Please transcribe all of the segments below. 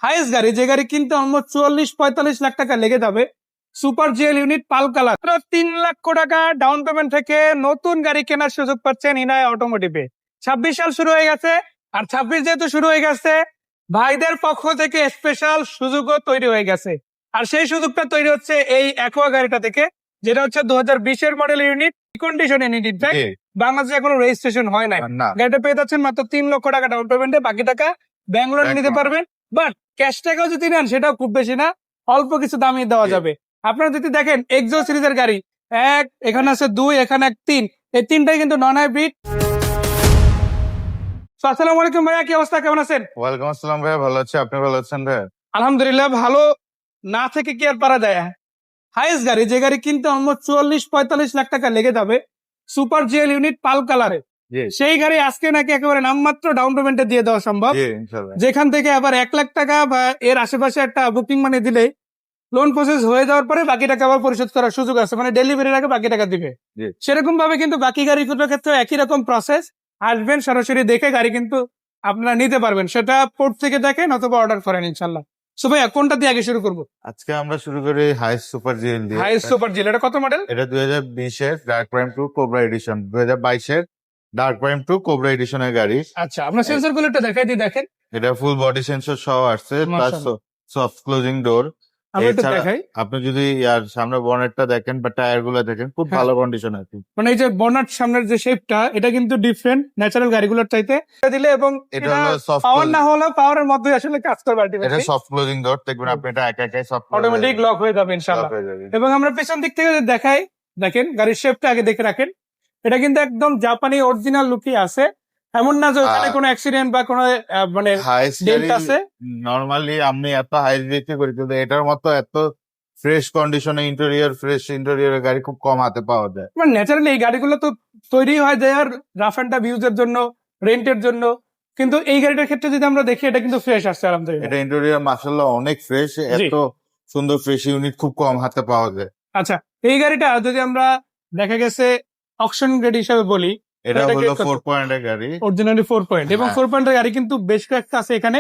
Highest গাড়ি, যে গাড়ি কিনতে অলমোস্ট 44-45 লাখ টাকা লেগে যাবে, সুপার জিএল ইউনিট পাল কালার, 3 লক্ষ টাকা ডাউন পেমেন্ট থেকে নতুন গাড়ি কেনার সুযোগ পাচ্ছেন ইনায়া অটোমোটিভে। 26 সাল শুরু হয়ে গেছে, আর 26 যেহেতু শুরু হয়ে গেছে, ভাইদের পক্ষ থেকে স্পেশাল সুযোগও তৈরি হয়ে গেছে। আর সেই সুযোগটা তৈরি হচ্ছে এই অ্যাকোয়া গাড়িটা থেকে, যেটা হচ্ছে 2020-এর model unit, condition unit. In fact বাংলাদেশে এখনো রেজিস্ট্রেশন হয় নাই। গাড়িটা পেয়ে যাচ্ছেন মাত্র 3 লক্ষ টাকা ডাউন পেমেন্টে, বাকি টাকা ব্যাংক লোন নিতে পারবেন। বাট ক্যাশ টাকাও যদি নেন সেটাও খুব বেশি না, অল্প কিছু দামই দেওয়া যাবে। আপনারা যদি দেখেন এক্সো সিরিজের গাড়ি, এখানে আছে 2, এখানে 3, এই তিনটাই কিন্তু নন হাইব্রিড। আসসালামু আলাইকুম ভাইয়া, কি অবস্থা, কেমন আছেন? ওয়ালাইকুম আসসালাম ভাইয়া, ভালো আছি। আপনি ভালো আছেন ভাইয়া? আলহামদুলিল্লাহ, ভালো না থেকে কি আর পারা যায়। হাইয়েস্ট গাড়ি, যে গাড়ি কিনতে অলমোস্ট 44-45 লাখ টাকা লেগে যাবে, সুপার জিএল ইউনিট পাল কালারে, সেই গাড়ি আজকে নাকি একেবারে নামমাত্র ডাউন পেমেন্টে দিয়ে দেওয়া সম্ভব। যেখান থেকে আবার 1 লাখ টাকা বা এর আশেপাশে একটা বুকিং মানি দিলে লোন প্রসেস হয়ে যাওয়ার পরে বাকি টাকা আবার পরিশোধ করার সুযোগ আছে, মানে ডেলিভারির আগে বাকি টাকা দিবে। সেরকম ভাবে কিন্তু বাকি গাড়িগুলোর ক্ষেত্রে একই রকম প্রসেস। আসবেন, সরাসরি দেখে গাড়ি কিন্তু আপনারা নিতে পারবেন, সেটা পোর্ট থেকে দেখেন অথবা অর্ডার করেন ইনশাল্লাহ। সো ভাইয়া, কোনটা দিয়ে আগে শুরু করবো? আজকে আমরা শুরু করি হাইয়েস্ট সুপার জিএল দিয়ে। হাইয়েস্ট সুপার জিএল, এটা কত মডেল? এটা 2020-এর ডার্ক প্রাইম 2 কোবরা এডিশন, 2022-এর ডার্ক প্রাইম 2 কোবরা এডিশনের গাড়ি। আচ্ছা, আপনার সেন্সর গুলো একটু দেখাই দিয়ে দেখেন। এটা ফুল বডি সেন্সর সহ আসছে, প্লাস সফট ক্লোজিং ডোর। আপনি যদি আর সামনে বনেটটা দেখেন বা টায়ার গুলো দেখেন, খুব ভালো কন্ডিশন আছে। মানে এই যে বনেট সামনের যে শেপটা, এটা কিন্তু ডিফারেন্ট ন্যাচারাল গাড়িগুলোর চাইতে দিলে, এবং এটা হলো সফট পাওয়ার না হলেও পাওয়ারের মধ্যে আসলে কাজ করবে। এটা সফট ক্লোজিং ডোর, দেখবেন আপনি এটা একা একাই সফট অটোমেটিক লক হয়ে যাবে ইনশাআল্লাহ। এবং আমরা পেছন দিক থেকে যদি দেখাই, দেখেন গাড়ির শেপটা আগে দেখে রাখেন। এটা কিন্তু একদম জাপানি অরিজিনাল লুকই আছে, এমন না যে ওখানে কোনো অ্যাক্সিডেন্ট বা কোনো মানে ডেন্ট আছে। নরমালি আমি এত হাই বিক্রি করি, কিন্তু এটার মতো এত ফ্রেশ কন্ডিশনে ইন্টেরিয়র, ফ্রেশ ইন্টেরিয়রের গাড়ি খুব কম হাতে পাওয়া যায়। মানে ন্যাচারালি এই গাড়িগুলো তো তৈরি হয় যে আর রাফ এন্ড টাফ ইউজের জন্য, রেন্টের জন্য, কিন্তু এই গাড়িটার ক্ষেত্রে যদি আমরা দেখি, এটা কিন্তু ফ্রেশ আসছে আলহামদুলিল্লাহ। এটা ইন্টেরিয়র মাশাআল্লাহ অনেক ফ্রেশ, এত সুন্দর ফ্রেশ ইউনিট খুব কম হাতে পাওয়া যায়। আচ্ছা, এই গাড়িটা যদি আমরা দেখা গেছে অকশন গ্রেড হিসেবে বলি, এটা হলো 4 পয়েন্টের গাড়ি, অরিজিনালি 4 পয়েন্ট, এবং 4 পয়েন্টের গাড়ি কিন্তু বেশ কয়েকটা আছে এখানে।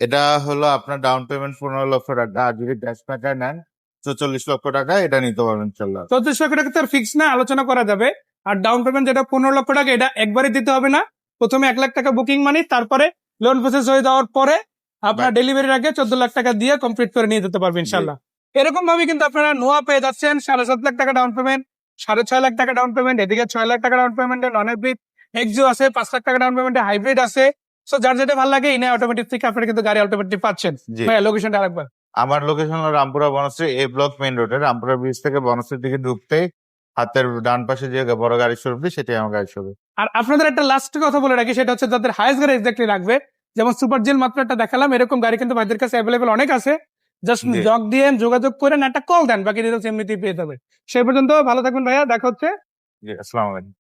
এটা হলো আপনার ডাউন পেমেন্ট 15 লক্ষ টাকা, আর যদি ক্যাশ টাকা নেন 44 লক্ষ টাকা, এটা নিতে পারবেন ইনশাআল্লাহ। 44 লক্ষ টাকা তো ফিক্স না, আলোচনা করা যাবে। আর ডাউন পেমেন্ট যেটা 15 লক্ষ টাকা, এটা একবারে দিতে হবে না, প্রথমে 1 লাখ টাকা বুকিং মানি, তারপরে লোন প্রসেস হয়ে যাওয়ার পরে আপনার ডেলিভারির আগে 14 লাখ টাকা দিয়ে কমপ্লিট করে নিয়ে যেতে পারবেন ইনশাআল্লাহ। এরকম ভাবে কিন্তু আপনারা নোয়া পেয়ে যাচ্ছেন 7.5 লাখ টাকা ডাউন পেমেন্ট, 6.5 লাখ টাকা ডাউন পেমেন্ট, এদিকে 6 লাখ টাকা ডাউন পেমেন্টে নন হাইব্রিড এক্সো আছে, 5 লাখ টাকা ডাউন পেমেন্টে হাইব্রিড আছে। সো যার যেটা ভালো লাগে ইনে অটোমেটিক থেকে আপনারা কিন্তু গাড়ি অটোমেটিক পাচ্ছেন। ভাই, লোকেশনটা আরেকবার। আমার লোকেশন হলো রামপুরা বনশ্রী এ ব্লক মেইন রোডে, রামপুরা ব্রিজ থেকে বনশ্রীর দিকে ঢুকতে হাতের ডান পাশে যে বড় গাড়ি শোরুম, সেটাই আমার গাড়ি শোরুম। আর আপনাদের একটা লাস্ট কথা বলে রাখি, সেটা হচ্ছে যাদের হাইয়েস্ট গাড়ি এক্স্যাক্টলি লাগবে, যেমন সুপার জিএল মাত্র একটা দেখালাম, এরকম গাড়ি কিন্তু ভাইদের কাছে অ্যাভেলেবল অনেক আছে। জাস্ট যোগাযোগ করেন, একটা কল দেন, বাকি ডিটেইলস এমনিতেই পেয়ে যাবে। সেই পর্যন্ত ভালো থাকবেন ভাইয়া, দেখা হচ্ছে। আসসালামু আলাইকুম।